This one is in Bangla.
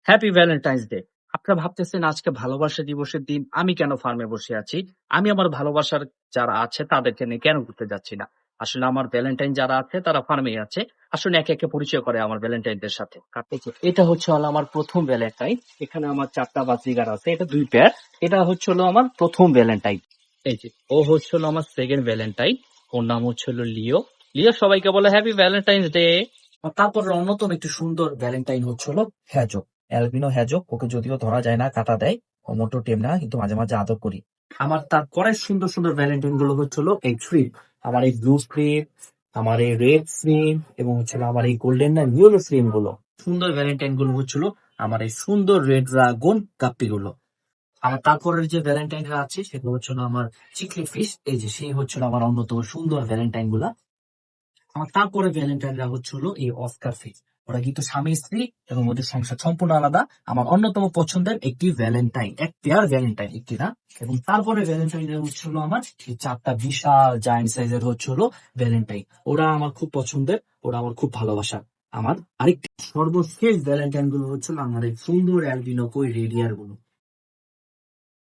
Happy Valentine's day. আপনারা ভাবতেছেন আজকে ভালোবাসা দিবসের দিন আমি কেন ফার্মে বসে আছি? আমি আমার ভালোবাসার যারা আছে তাদেরকে নিয়ে কেন ঘুরতে যাচ্ছি না? আসলে আমার ভ্যালেন্টাইন যারা আছে তারা ফার্মেই আছে। আসলে একে একে পরিচয় করে আমার ভ্যালেন্টাইনদের সাথে। এই যে, এটা হচ্ছে হলো আমার প্রথম ভ্যালেন্টাইন। এখানে আমার ৪ টা বাজিগার আছে। এটা ২ পেয়ার। এটা হচ্ছে হলো আমার প্রথম ভ্যালেন্টাইন। এই যে, ও হচ্ছে হলো আমার সেকেন্ড ভ্যালেন্টাইন। ওর নাম হচ্ছে হলো লিও। লিও সবাইকে বলে হ্যাপি ভ্যালেন্টাইন্স ডে। তারপর অন্যতম একটি সুন্দর ভ্যালেন্টাইন হচ্ছে হলো হ্যাজো, অ্যালবিনো হ্যাজো। ওকে যদিও ধরা যায় না, কাটা দেয়, ও মোটো টেম না, কিন্তু মাঝে মাঝে আদর করি। আমার তারপরে সুন্দর সুন্দর ভ্যালেন্টাইন গুলো হচ্ছে হলো এই স্ট্রিপ, আমার এই ব্লু স্ট্রিপ, আমার এই রেড স্ট্রিপ এবং হচ্ছে হলো আমার এই গোল্ডেন না ইয়েলো স্ট্রিপ গুলো। সুন্দর ভ্যালেন্টাইন গুলো হচ্ছিল আমার এই সুন্দর রেড ড্রাগন গাপ্পি গুলো। আমার তারপরের যে ভ্যালেন্টাইনটা আছে সেগুলো হচ্ছে হলো আমার চিকলি ফিশ। এই যে সেই হচ্ছিল আমার অন্যতম সুন্দর ভ্যালেন্টাইন গুলা। আমার তারপরে ভ্যালেন্টাইনরা হচ্ছে হলো এই অস্কার ফিশ। ওরা কিন্তু স্বামী স্ত্রী এবং ওদের সংসার সম্পূর্ণ আলাদা। আমার অন্যতম পছন্দের একটি ভ্যালেন্টাইন, এক পেয়ার ভ্যালেন্টাইন, একটি না। এবং তারপরে ভ্যালেন্টাইনরা হচ্ছে হলো আমার এই ৪টা বিশাল জায়ান্ট সাইজের হচ্ছে হলো ভ্যালেন্টাইন। ওরা আমার খুব পছন্দের, ওরা আমার খুব ভালোবাসার। আমার আরেকটি সর্বশেষ ভ্যালেন্টাইন গুলো হচ্ছে হলো আমার এই সুন্দর অ্যালবিনো কই রেডিয়ার গুলো।